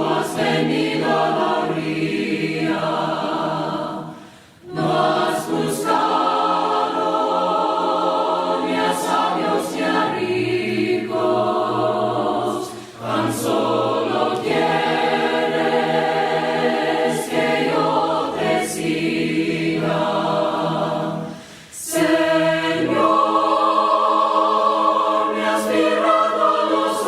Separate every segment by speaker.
Speaker 1: has venido a la orilla, no has buscado ni a sabios ni a ricos, tan solo quieres que yo te siga. Señor, me has mirado a los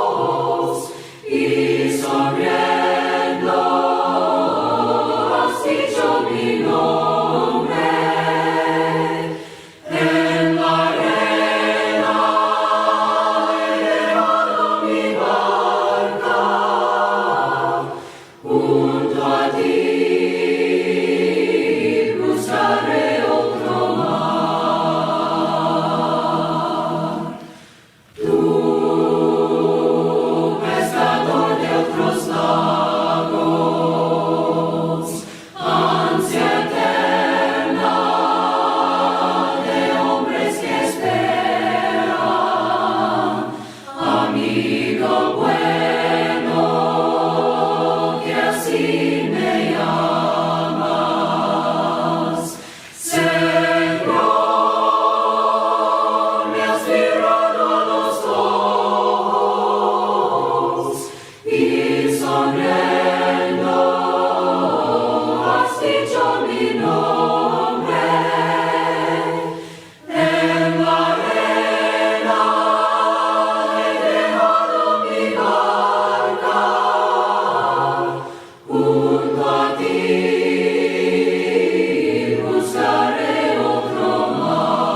Speaker 1: ojos y sonriendo has dicho mi nombre. En la arena he dejado mi barca junto a ti. Buscaré otro mar. Tú, pescador de otros lagos, ansia eterna de hombres que esperan, amigo bueno que así me llamas. Señor, me has mirado a los ojos y sonriendo has dicho mi nombre. En la arena he dejado mi barca junto a ti. Buscaré otro mar.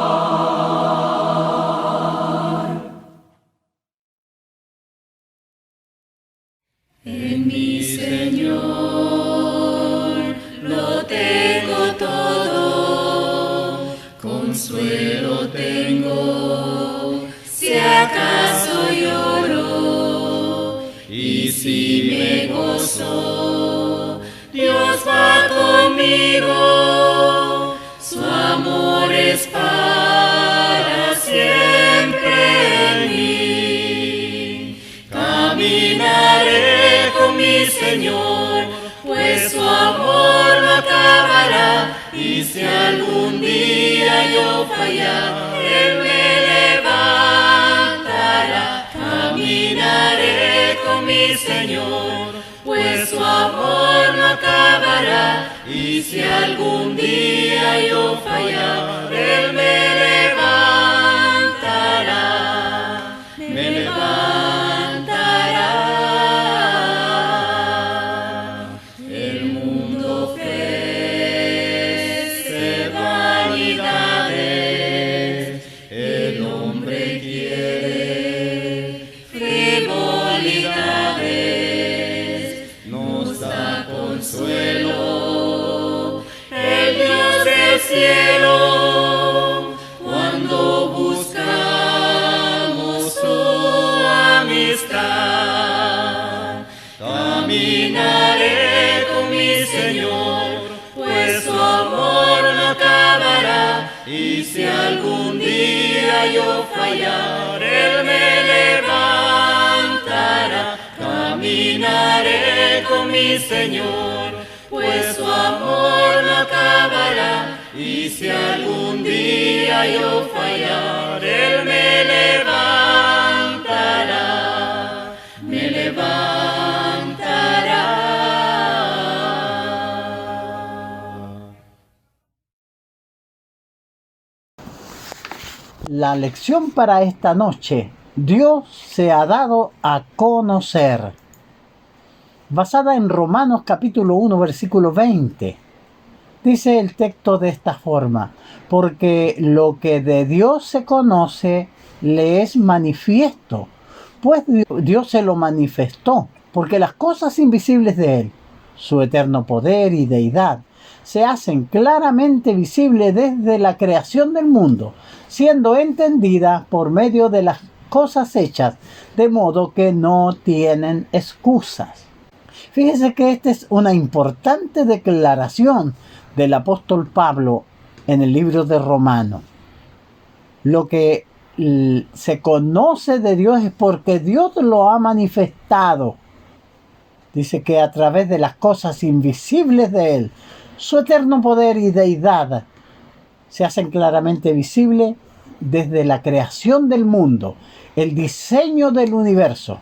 Speaker 1: En mi Señor lo tengo todo, consuelo tengo, si acaso lloro, y si me gozo, Dios va conmigo, su amor es para siempre en mí. Caminaré con mi Señor, pues su amor no acabará, y si algún día yo fallar, Él me levantará. Caminaré con mi Señor, pues su amor no acabará, y si algún día yo fallar, Él me levantará, me levantará. El mundo ofrece vanidades, el hombre quiere frivolidades, nos da consuelo el Dios del cielo cuando buscamos su amistad. Caminaré con mi Señor, pues su amor no acabará, y si algún día yo fallar, Él me levantará. Caminaré con mi Señor, pues su amor no acabará, y si algún día yo fallar, Él me levantará, me levantará.
Speaker 2: La lección para esta noche: Dios se ha dado a conocer. Basada en Romanos capítulo 1, versículo 20. Dice el texto de esta forma: porque lo que de Dios se conoce le es manifiesto, pues Dios se lo manifestó, porque las cosas invisibles de Él, su eterno poder y deidad, se hacen claramente visibles desde la creación del mundo, siendo entendidas por medio de las cosas hechas, de modo que no tienen excusas. Fíjese que esta es una importante declaración del apóstol Pablo en el libro de Romanos. Lo que se conoce de Dios es porque Dios lo ha manifestado. Dice que a través de las cosas invisibles de Él, su eterno poder y deidad se hacen claramente visibles desde la creación del mundo, el diseño del universo.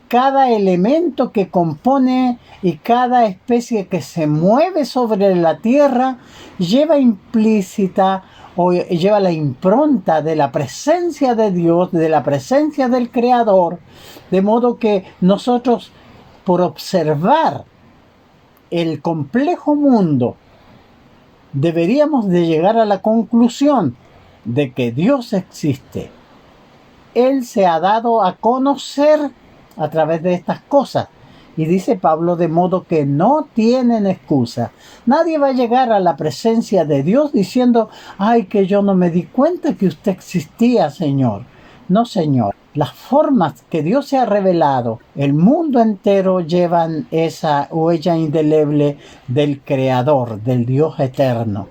Speaker 2: Cada elemento que compone y cada especie que se mueve sobre la tierra lleva implícita o lleva la impronta de la presencia de Dios, de la presencia del Creador, de modo que nosotros, por observar el complejo mundo, deberíamos de llegar a la conclusión de que Dios existe. Él se ha dado a conocer a través de estas cosas. Y dice Pablo, de modo que no tienen excusa. Nadie va a llegar a la presencia de Dios diciendo, ay, que yo no me di cuenta que usted existía, Señor. No, Señor. Las formas que Dios se ha revelado, el mundo entero llevan esa huella indeleble del Creador, del Dios eterno.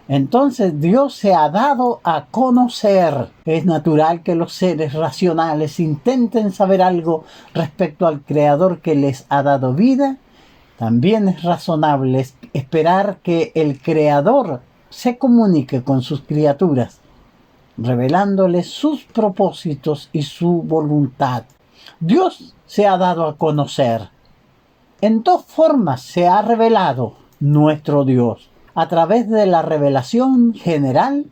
Speaker 2: Entonces Dios se ha dado a conocer. Es natural que los seres racionales intenten saber algo respecto al Creador que les ha dado vida. También es razonable esperar que el Creador se comunique con sus criaturas, revelándoles sus propósitos y su voluntad. Dios se ha dado a conocer. En dos formas se ha revelado nuestro Dios: a través de la revelación general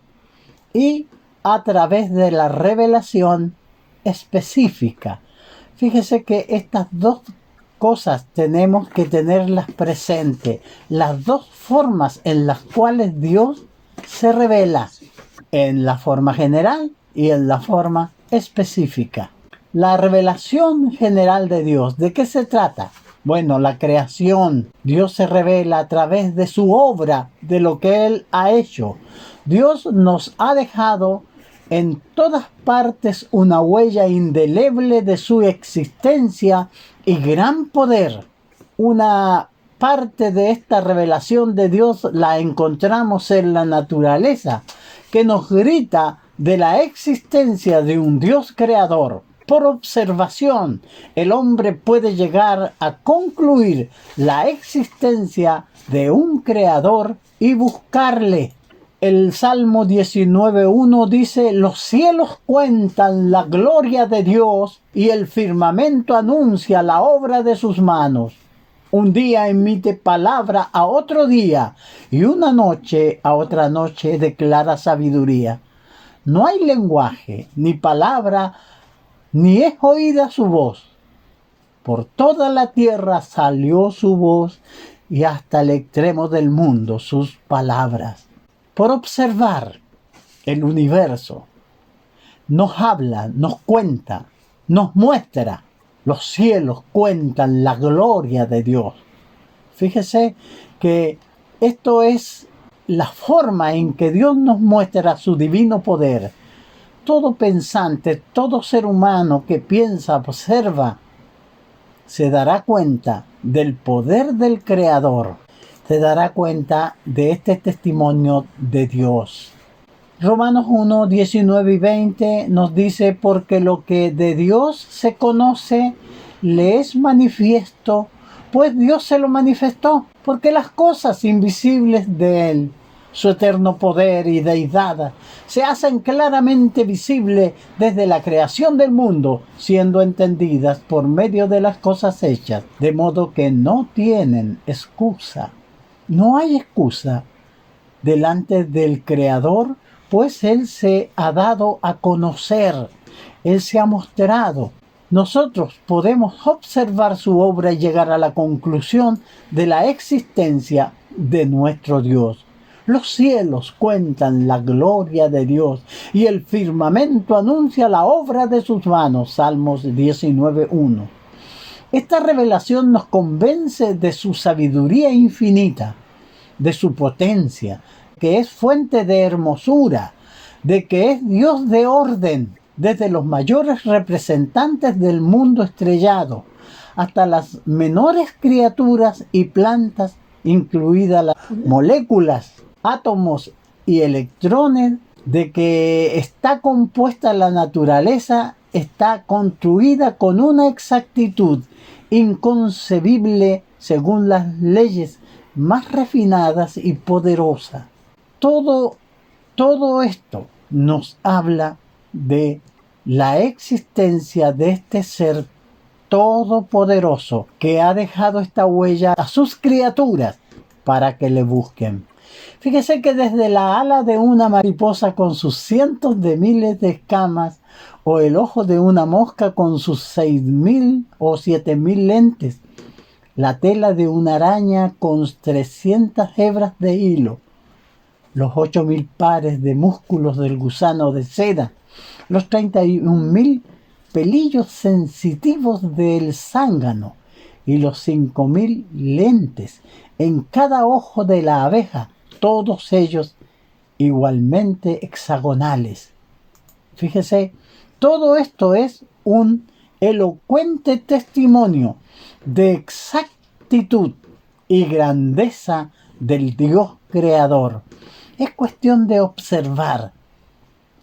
Speaker 2: y a través de la revelación específica. Fíjese que estas dos cosas tenemos que tenerlas presentes, las dos formas en las cuales Dios se revela, en la forma general y en la forma específica. La revelación general de Dios, ¿de qué se trata? Bueno, la creación. Dios se revela a través de su obra, de lo que Él ha hecho. Dios nos ha dejado en todas partes una huella indeleble de su existencia y gran poder. Una parte de esta revelación de Dios la encontramos en la naturaleza, que nos grita de la existencia de un Dios creador. Por observación, el hombre puede llegar a concluir la existencia de un creador y buscarle. El Salmo 19:1 dice: los cielos cuentan la gloria de Dios y el firmamento anuncia la obra de sus manos. Un día emite palabra a otro día y una noche a otra noche declara sabiduría. No hay lenguaje ni palabra, ni es oída su voz. Por toda la tierra salió su voz y hasta el extremo del mundo sus palabras. Por observar el universo, nos habla, nos cuenta, nos muestra. Los cielos cuentan la gloria de Dios. Fíjese que esto es la forma en que Dios nos muestra su divino poder. Todo pensante, todo ser humano que piensa, observa, se dará cuenta del poder del Creador. Se dará cuenta de este testimonio de Dios. Romanos 1, 19 y 20 nos dice: porque lo que de Dios se conoce le es manifiesto, pues Dios se lo manifestó, porque las cosas invisibles de Él, su eterno poder y deidad, se hacen claramente visibles desde la creación del mundo, siendo entendidas por medio de las cosas hechas, de modo que no tienen excusa. No hay excusa delante del Creador, pues Él se ha dado a conocer, Él se ha mostrado. Nosotros podemos observar su obra y llegar a la conclusión de la existencia de nuestro Dios. Los cielos cuentan la gloria de Dios y el firmamento anuncia la obra de sus manos. Salmos 19:1. Esta revelación nos convence de su sabiduría infinita, de su potencia, que es fuente de hermosura, de que es Dios de orden, desde los mayores representantes del mundo estrellado hasta las menores criaturas y plantas, incluidas las moléculas, átomos y electrones. de que está compuesta la naturaleza, está construida con una exactitud inconcebible según las leyes más refinadas y poderosas. Todo esto nos habla de la existencia de este ser todopoderoso que ha dejado esta huella a sus criaturas para que le busquen. Fíjese que desde la ala de una mariposa con sus cientos de miles de escamas, o el ojo de una mosca con sus 6.000 o 7.000 lentes, la tela de una araña con 300 hebras de hilo, los 8.000 pares de músculos del gusano de seda, los 31.000 pelillos sensitivos del zángano y los 5.000 lentes en cada ojo de la abeja, todos ellos igualmente hexagonales. Fíjese, todo esto es un elocuente testimonio de exactitud y grandeza del Dios creador. Es cuestión de observar,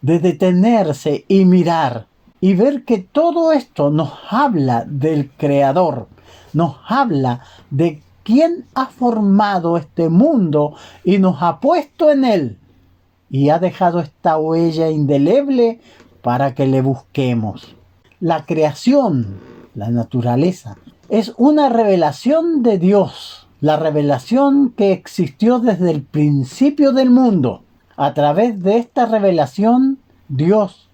Speaker 2: de detenerse y mirar y ver que todo esto nos habla del creador, nos habla de quién ha formado este mundo y nos ha puesto en él y ha dejado esta huella indeleble para que le busquemos. La creación, la naturaleza, es una revelación de Dios, la revelación que existió desde el principio del mundo. A través de esta revelación, Dios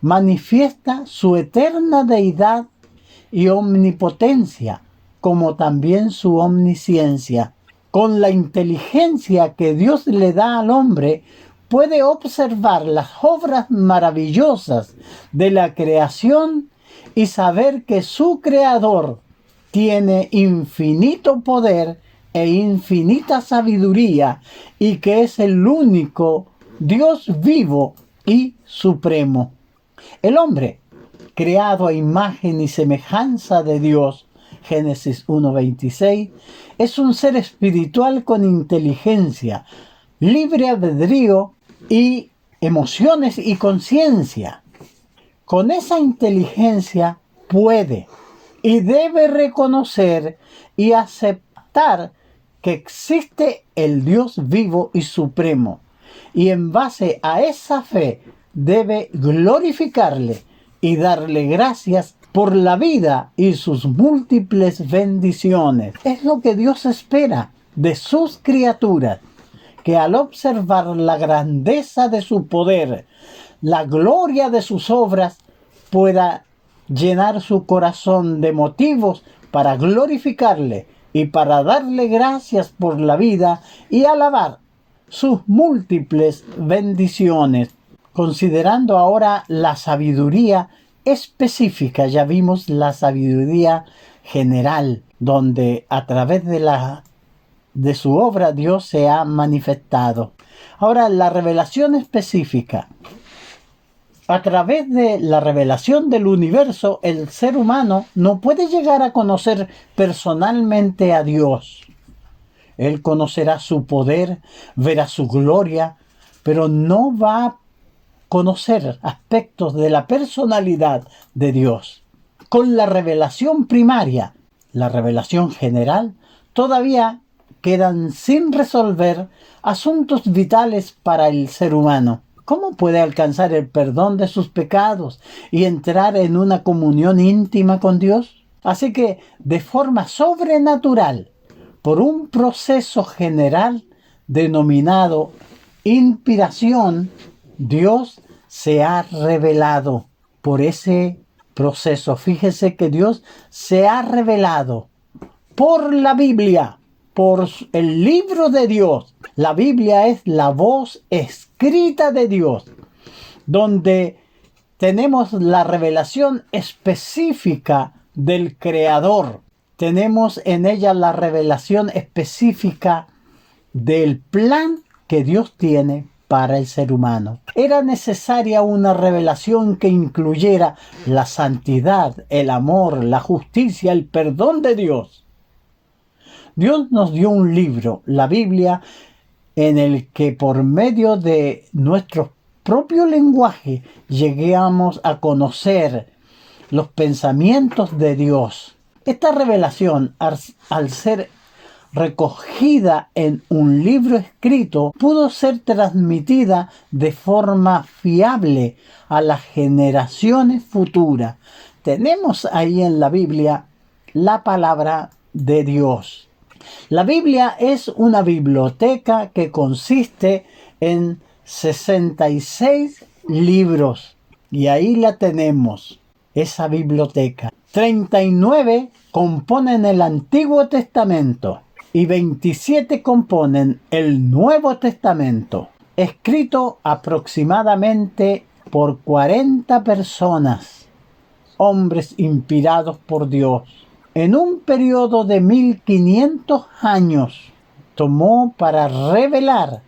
Speaker 2: manifiesta su eterna deidad y omnipotencia, como también su omnisciencia. Con la inteligencia que Dios le da al hombre, puede observar las obras maravillosas de la creación y saber que su creador tiene infinito poder e infinita sabiduría y que es el único Dios vivo y supremo. El hombre, creado a imagen y semejanza de Dios, Génesis 1:26, es un ser espiritual con inteligencia, libre albedrío y emociones y conciencia. Con esa inteligencia puede y debe reconocer y aceptar que existe el Dios vivo y supremo, y en base a esa fe debe glorificarle y darle gracias por la vida y sus múltiples bendiciones. Es lo que Dios espera de sus criaturas, que al observar la grandeza de su poder, la gloria de sus obras, pueda llenar su corazón de motivos para glorificarle y para darle gracias por la vida y alabar sus múltiples bendiciones. Considerando ahora la sabiduría específica, ya vimos la sabiduría general, donde a través de su obra Dios se ha manifestado. Ahora, la revelación específica. A través de la revelación del universo, el ser humano no puede llegar a conocer personalmente a Dios. Él conocerá su poder, verá su gloria, pero no va a conocer aspectos de la personalidad de Dios. Con la revelación primaria, la revelación general, todavía quedan sin resolver asuntos vitales para el ser humano. ¿Cómo puede alcanzar el perdón de sus pecados y entrar en una comunión íntima con Dios? Así que, de forma sobrenatural, por un proceso general denominado inspiración, Dios se ha revelado. Por ese proceso, fíjese que Dios se ha revelado por la Biblia, por el libro de Dios. La Biblia es la voz escrita de Dios, donde tenemos la revelación específica del Creador. Tenemos en ella la revelación específica del plan que Dios tiene para el ser humano. Era necesaria una revelación que incluyera la santidad, el amor, la justicia, el perdón de Dios. Dios nos dio un libro, la Biblia, en el que por medio de nuestros propio lenguaje lleguemos a conocer los pensamientos de Dios. Esta revelación, al ser recogida en un libro escrito, pudo ser transmitida de forma fiable a las generaciones futuras. Tenemos ahí en la Biblia la palabra de Dios. La Biblia es una biblioteca que consiste en 66 libros. Y ahí la tenemos, esa biblioteca. 39 componen el Antiguo Testamento y 27 componen el Nuevo Testamento, escrito aproximadamente por 40 personas, hombres inspirados por Dios. En un periodo de 1500 años tomó para revelar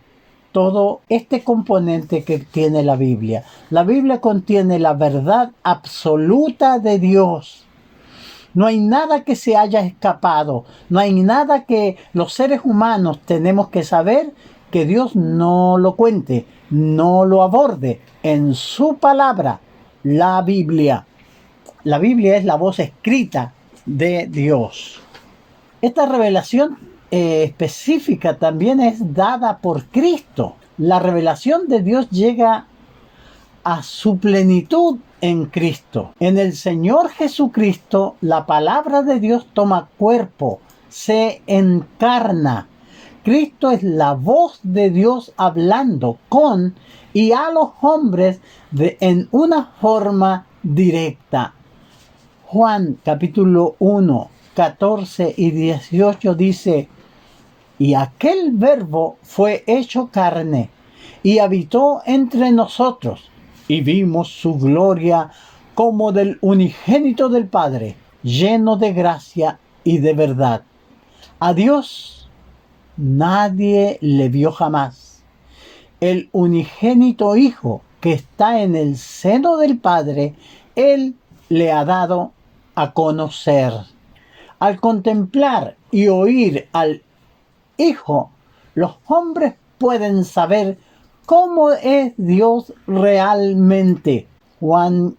Speaker 2: todo este componente que tiene la Biblia. La Biblia contiene la verdad absoluta de Dios. No hay nada que se haya escapado. No hay nada que los seres humanos tenemos que saber que Dios no lo cuente, no lo aborde en su palabra, la Biblia. La Biblia es la voz escrita de Dios. Esta revelación específica también es dada por Cristo. La revelación de Dios llega a su plenitud en Cristo. En el Señor Jesucristo, la palabra de Dios toma cuerpo, se encarna. Cristo es la voz de Dios hablando con y a los hombres en una forma directa. Juan capítulo 1, 14 y 18 dice: y aquel verbo fue hecho carne y habitó entre nosotros, y vimos su gloria como del unigénito del Padre, lleno de gracia y de verdad. A Dios nadie le vio jamás. El unigénito Hijo que está en el seno del Padre, Él le ha dado a conocer. Al contemplar y oír al Hijo, los hombres pueden saber cómo es Dios realmente. Juan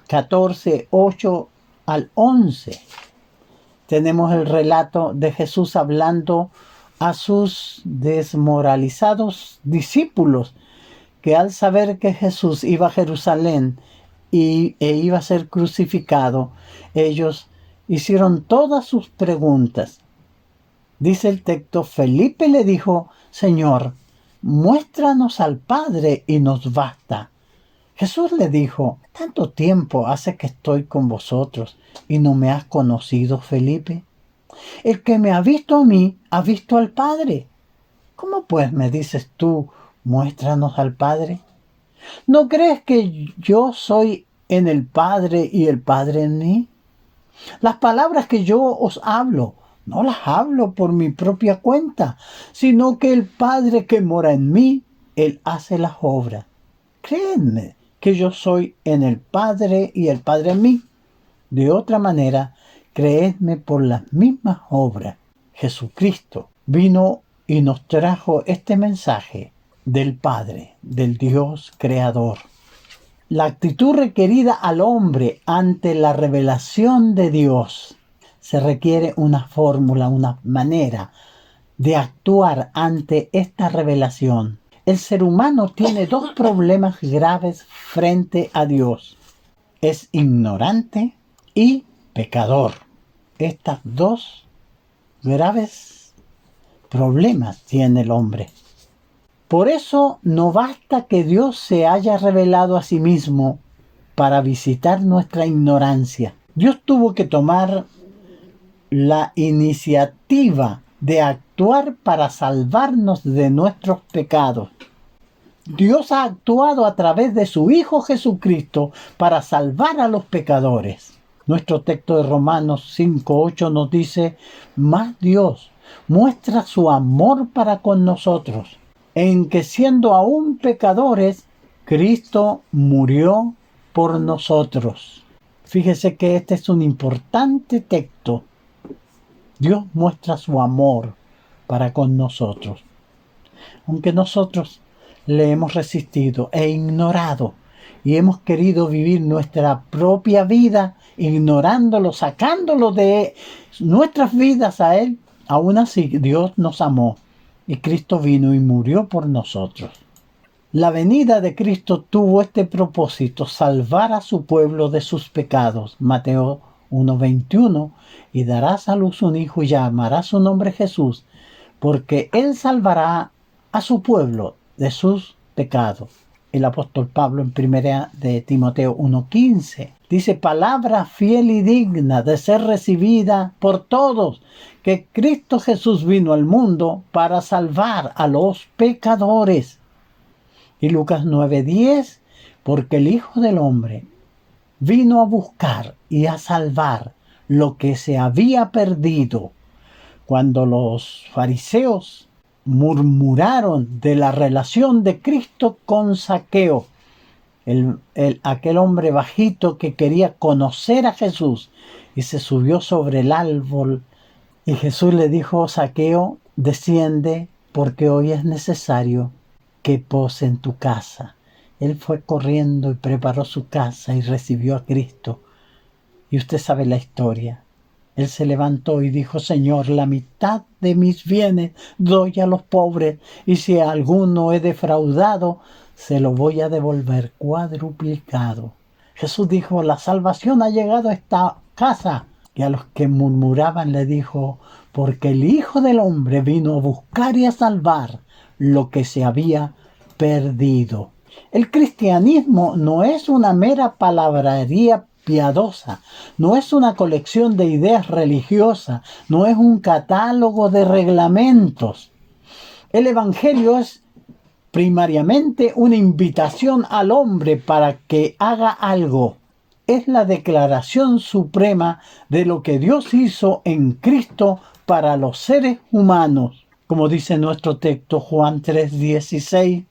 Speaker 2: 14, 8 al 11. Tenemos el relato de Jesús hablando a sus desmoralizados discípulos, que al saber que Jesús iba a Jerusalén e iba a ser crucificado, ellos hicieron todas sus preguntas. Dice el texto: Felipe le dijo: Señor, muéstranos al Padre y nos basta. Jesús le dijo: ¿tanto tiempo hace que estoy con vosotros y no me has conocido, Felipe? El que me ha visto a mí, ha visto al Padre. ¿Cómo pues me dices tú: muéstranos al Padre? ¿No crees que yo soy en el Padre y el Padre en mí? Las palabras que yo os hablo, no las hablo por mi propia cuenta, sino que el Padre que mora en mí, Él hace las obras. Créanme que yo soy en el Padre y el Padre en mí. De otra manera, creedme por las mismas obras. Jesucristo vino y nos trajo este mensaje del Padre, del Dios Creador. La actitud requerida al hombre ante la revelación de Dios. Se requiere una fórmula, una manera de actuar ante esta revelación. El ser humano tiene dos problemas graves frente a Dios. Es ignorante y pecador. Estas dos graves problemas tiene el hombre. Por eso no basta que Dios se haya revelado a sí mismo para visitar nuestra ignorancia. Dios tuvo que tomar la iniciativa de actuar para salvarnos de nuestros pecados. Dios ha actuado a través de su Hijo Jesucristo para salvar a los pecadores. Nuestro texto de Romanos 5:8 nos dice: mas Dios muestra su amor para con nosotros, en que siendo aún pecadores, Cristo murió por nosotros. Fíjese que este es un importante texto. Dios muestra su amor para con nosotros. Aunque nosotros le hemos resistido e ignorado y hemos querido vivir nuestra propia vida ignorándolo, sacándolo de nuestras vidas a Él. Aún así, Dios nos amó y Cristo vino y murió por nosotros. La venida de Cristo tuvo este propósito: salvar a su pueblo de sus pecados. Mateo 1:21, y darás a luz un hijo y llamarás su nombre Jesús, porque Él salvará a su pueblo de sus pecados. El apóstol Pablo en 1 de Timoteo 1:15 dice: palabra fiel y digna de ser recibida por todos, que Cristo Jesús vino al mundo para salvar a los pecadores. Y Lucas 9:10, porque el Hijo del Hombre vino a buscar y a salvar lo que se había perdido. Cuando los fariseos murmuraron de la relación de Cristo con Zaqueo, aquel hombre bajito que quería conocer a Jesús y se subió sobre el árbol, y Jesús le dijo: Zaqueo, desciende, porque hoy es necesario que pose en tu casa. Él fue corriendo y preparó su casa y recibió a Cristo. Y usted sabe la historia. Él se levantó y dijo: Señor, la mitad de mis bienes doy a los pobres, y si a alguno he defraudado, se lo voy a devolver cuadruplicado. Jesús dijo: la salvación ha llegado a esta casa. Y a los que murmuraban le dijo: porque el Hijo del Hombre vino a buscar y a salvar lo que se había perdido. El cristianismo no es una mera palabrería piadosa, no es una colección de ideas religiosas, no es un catálogo de reglamentos. El Evangelio es primariamente una invitación al hombre para que haga algo. Es la declaración suprema de lo que Dios hizo en Cristo para los seres humanos. Como dice nuestro texto, Juan 3:16,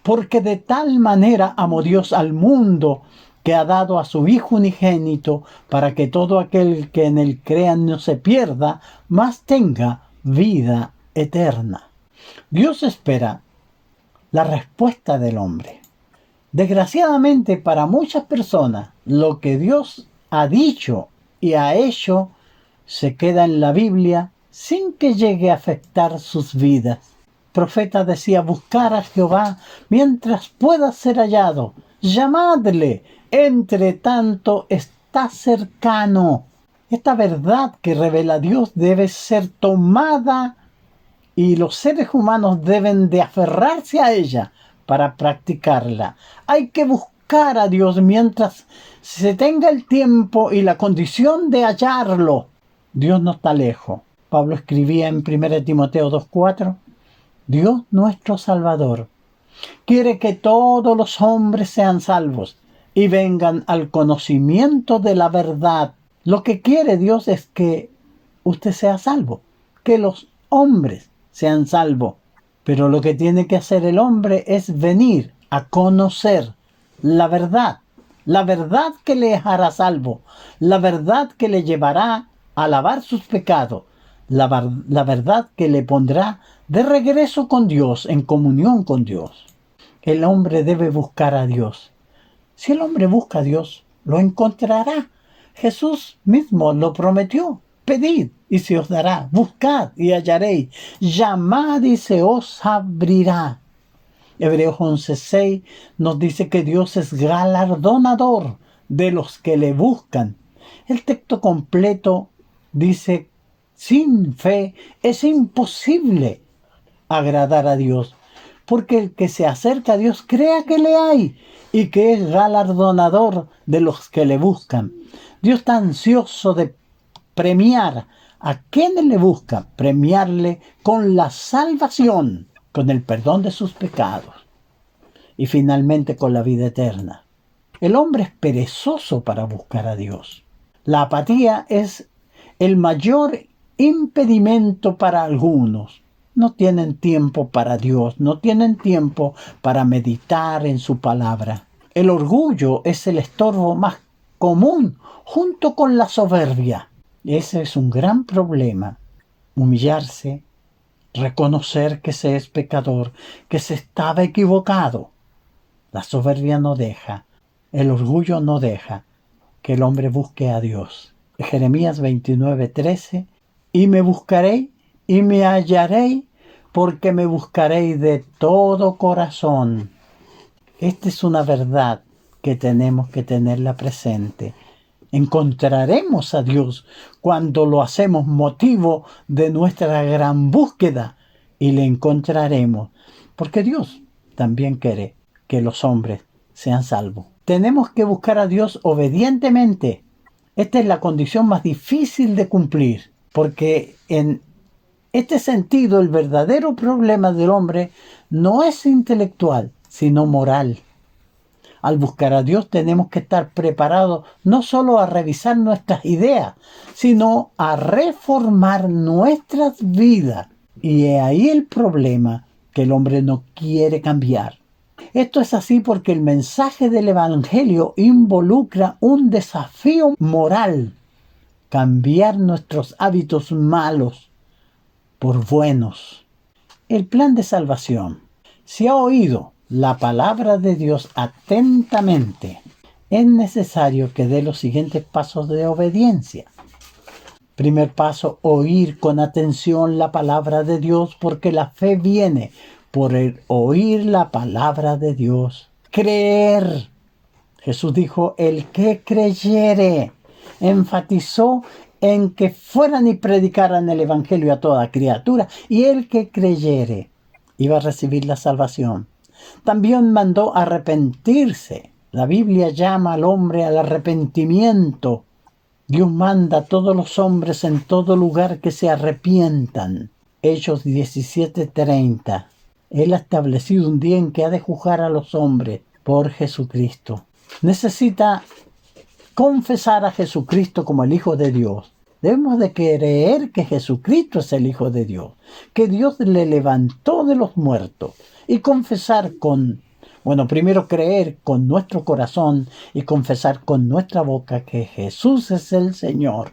Speaker 2: porque de tal manera amó Dios al mundo, que ha dado a su Hijo unigénito, para que todo aquel que en él crea no se pierda, mas tenga vida eterna. Dios espera la respuesta del hombre. Desgraciadamente para muchas personas, lo que Dios ha dicho y ha hecho se queda en la Biblia sin que llegue a afectar sus vidas. El profeta decía: buscar a Jehová mientras pueda ser hallado, llamadle, entre tanto está cercano. Esta verdad que revela Dios debe ser tomada y los seres humanos deben de aferrarse a ella para practicarla. Hay que buscar a Dios mientras se tenga el tiempo y la condición de hallarlo. Dios no está lejos. Pablo escribía en 1 Timoteo 2:4, Dios nuestro Salvador quiere que todos los hombres sean salvos y vengan al conocimiento de la verdad. Lo que quiere Dios es que usted sea salvo, que los hombres sean salvos. Pero lo que tiene que hacer el hombre es venir a conocer la verdad que le hará salvo, la verdad que le llevará a lavar sus pecados, la verdad que le pondrá de regreso con Dios, en comunión con Dios. El hombre debe buscar a Dios. Si el hombre busca a Dios, lo encontrará. Jesús mismo lo prometió. Pedid y se os dará, buscad y hallaréis, llamad y se os abrirá. Hebreos 11:6 nos dice que Dios es galardonador de los que le buscan. El texto completo dice: sin fe es imposible agradar a Dios, porque el que se acerca a Dios crea que le hay y que es galardonador de los que le buscan. Dios está ansioso de premiar a quienes le buscan, premiarle con la salvación, con el perdón de sus pecados y finalmente con la vida eterna. El hombre es perezoso para buscar a Dios. La apatía es el mayor impedimento para algunos. No tienen tiempo para Dios, no tienen tiempo para meditar en su palabra. El orgullo es el estorbo más común junto con la soberbia. Ese es un gran problema. Humillarse, reconocer que se es pecador, que se estaba equivocado. La soberbia no deja, el orgullo no deja que el hombre busque a Dios. Jeremías 29:13, y me buscaréis y me hallaréis, porque me buscaréis de todo corazón. Esta es una verdad que tenemos que tenerla presente. Encontraremos a Dios cuando lo hacemos motivo de nuestra gran búsqueda, y le encontraremos, porque Dios también quiere que los hombres sean salvos. Tenemos que buscar a Dios obedientemente. Esta es la condición más difícil de cumplir, porque en este sentido el verdadero problema del hombre no es intelectual, sino moral. Al buscar a Dios tenemos que estar preparados no solo a revisar nuestras ideas, sino a reformar nuestras vidas. Y es ahí el problema, que el hombre no quiere cambiar. Esto es así porque el mensaje del Evangelio involucra un desafío moral: cambiar nuestros hábitos malos por buenos. El plan de salvación. Si ha oído la palabra de Dios atentamente, es necesario que dé los siguientes pasos de obediencia. Primer paso: oír con atención la palabra de Dios, porque la fe viene por el oír la palabra de Dios. Creer. Jesús dijo: el que creyere. Enfatizó en que fueran y predicaran el Evangelio a toda criatura, y el que creyere iba a recibir la salvación. También mandó arrepentirse. La Biblia llama al hombre al arrepentimiento. Dios manda a todos los hombres en todo lugar que se arrepientan. Hechos 17:30. Él ha establecido un día en que ha de juzgar a los hombres por Jesucristo. Necesita confesar a Jesucristo como el Hijo de Dios. Debemos de creer que Jesucristo es el Hijo de Dios, que Dios le levantó de los muertos, y confesar primero creer con nuestro corazón y confesar con nuestra boca que Jesús es el Señor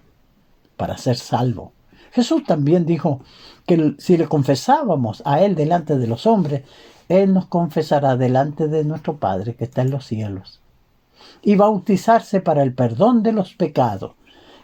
Speaker 2: para ser salvo. Jesús también dijo que si le confesábamos a Él delante de los hombres, Él nos confesará delante de nuestro Padre que está en los cielos. Y bautizarse para el perdón de los pecados.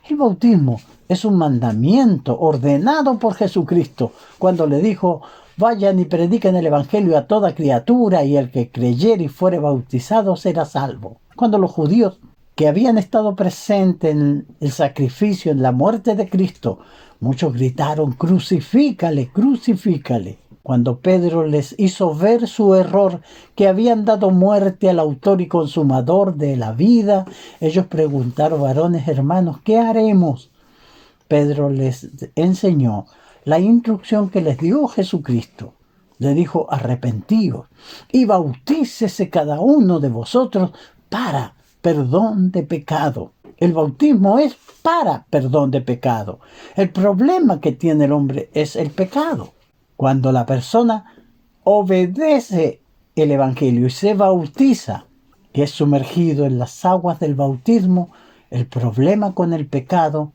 Speaker 2: El bautismo es un mandamiento ordenado por Jesucristo cuando le dijo: vayan y prediquen el Evangelio a toda criatura, y el que creyere y fuere bautizado será salvo. Cuando los judíos que habían estado presentes en el sacrificio, en la muerte de Cristo, muchos gritaron: crucifícale, crucifícale. Cuando Pedro les hizo ver su error, que habían dado muerte al autor y consumador de la vida, ellos preguntaron: varones hermanos, ¿qué haremos? Pedro les enseñó la instrucción que les dio Jesucristo. Le dijo: arrepentíos y bautícese cada uno de vosotros para perdón de pecado. El bautismo es para perdón de pecado. El problema que tiene el hombre es el pecado. Cuando la persona obedece el Evangelio y se bautiza, que es sumergido en las aguas del bautismo, el problema con el pecado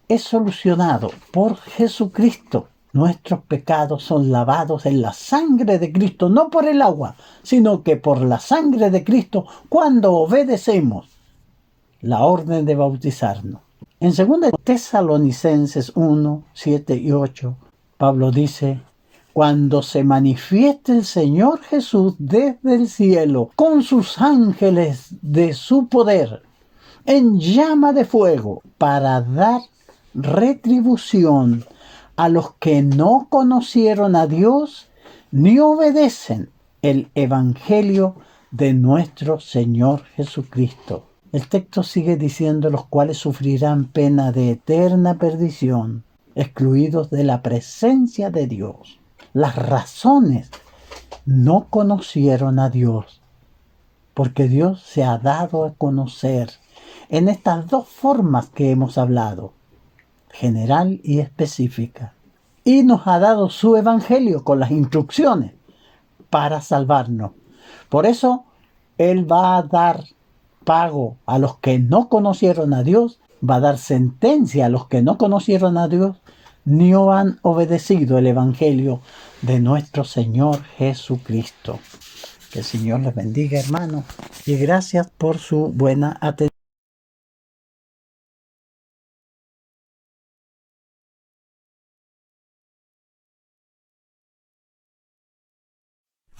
Speaker 2: es solucionado por Jesucristo. Nuestros pecados son lavados en la sangre de Cristo, no por el agua, sino que por la sangre de Cristo, cuando obedecemos la orden de bautizarnos. En 2 Tesalonicenses 1, 7 y 8, Pablo dice: cuando se manifieste el Señor Jesús desde el cielo, con sus ángeles de su poder, en llama de fuego, para dar retribución a los que no conocieron a Dios ni obedecen el Evangelio de nuestro Señor Jesucristo. El texto sigue diciendo: los cuales sufrirán pena de eterna perdición, excluidos de la presencia de Dios. Las razones: no conocieron a Dios, porque Dios se ha dado a conocer en estas dos formas que hemos hablado, general y específica, y nos ha dado su Evangelio con las instrucciones para salvarnos. Por eso Él va a dar pago a los que no conocieron a Dios, va a dar sentencia a los que no conocieron a Dios, no han obedecido el Evangelio de nuestro Señor Jesucristo. Que el Señor les bendiga, hermanos, y gracias por su buena atención.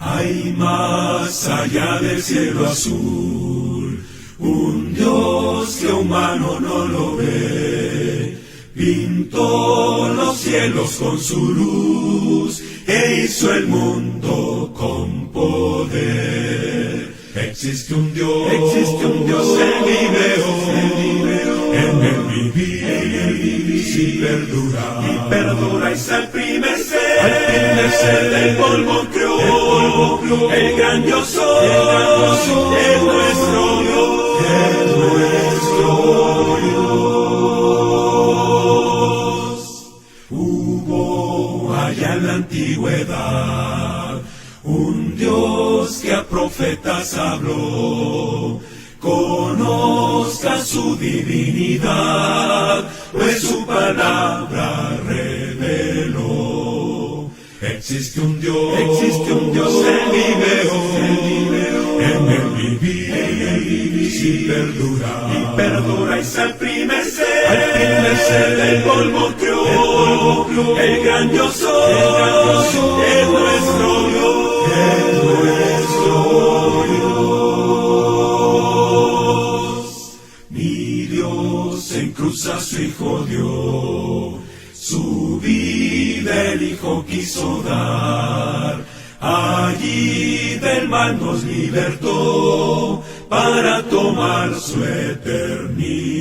Speaker 3: Hay más allá del cielo azul, un Dios que humano no lo ve. Pintó los cielos con su luz e hizo el mundo con poder. Existe un Dios en vive hoy, en el vivir, si perdura y se al primer ser del polvo creó, el gran yo soy, es nuestro Dios, es nuestro Dios. Hubo allá en la antigüedad un Dios que a profetas habló. Conozca su divinidad, pues su palabra reveló. Existe un Dios en vive hoy, en el vivir, si perdura y se al primer ser del polvo creó, el gran yo soy, es nuestro Dios, es nuestro Dios. Mi Dios en cruz a su Hijo dio, su vida el Hijo quiso dar, allí del mal nos libertó, para tomar su eternidad.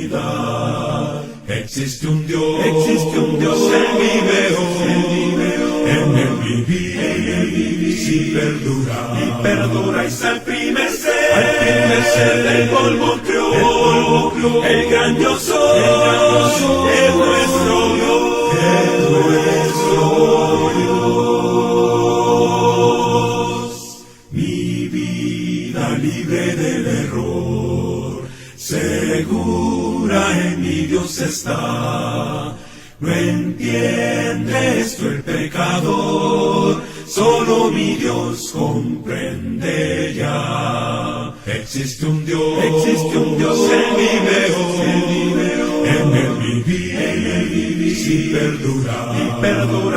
Speaker 3: Existe un Dios en vive hoy, en el vivir, si perdura y se al primer ser del polvo creó, el gran yo soy, es nuestro Dios, es nuestro Dios. Mi vida libre del error, segura en mi Dios está. No entiende esto el pecador, solo mi Dios comprende ya. Existe un Dios en vive hoy, en el vivir, si perdura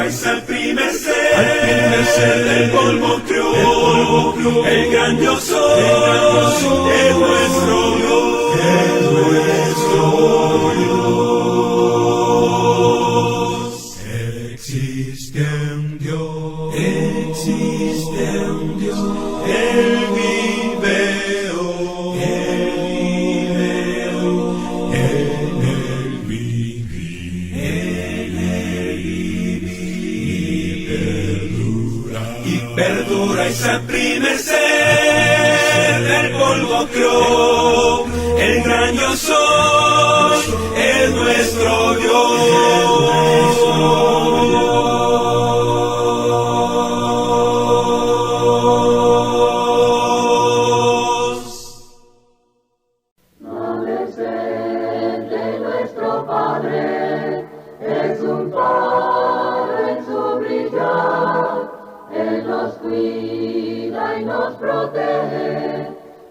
Speaker 3: y se al primer ser del polvo creó, el gran yo soy, es nuestro Dios, es nuestro Dios. Existe un Dios, Él vive hoy, en el vivir, y perdura y se al primer ser del polvo creó, el gran yo soy, es nuestro Dios.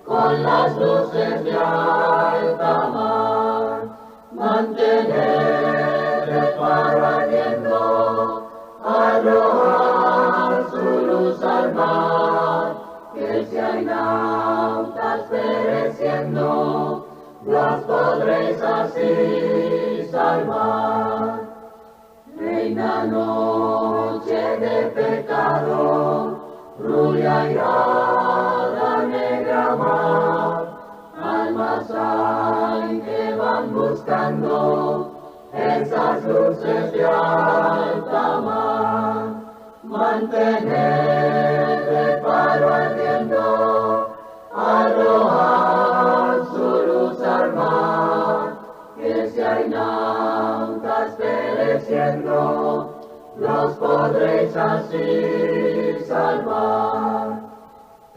Speaker 1: Con las luces de alta mar, mantener el faro ardiendo, arrojar su luz al mar, que si hay náutas pereciendo, los podréis así salvar. Reina noche de pecado, rubia airada, negra mar, almas hay que van buscando esas luces de alta mar. Mantener el faro ardiendo, arrojar su luz al mar, que si hay náutas pereciendo, los podréis así salvar.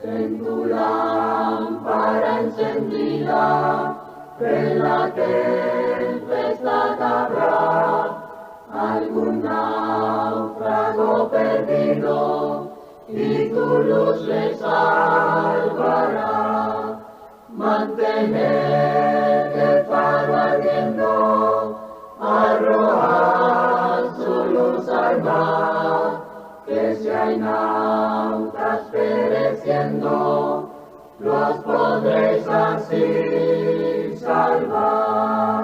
Speaker 1: En tu lámpara encendida, en la tempestad habrá alguna luz les salvará. Mantener el faro ardiendo, arrojar su luz al mar, que si hay nautas pereciendo, los podréis así salvar.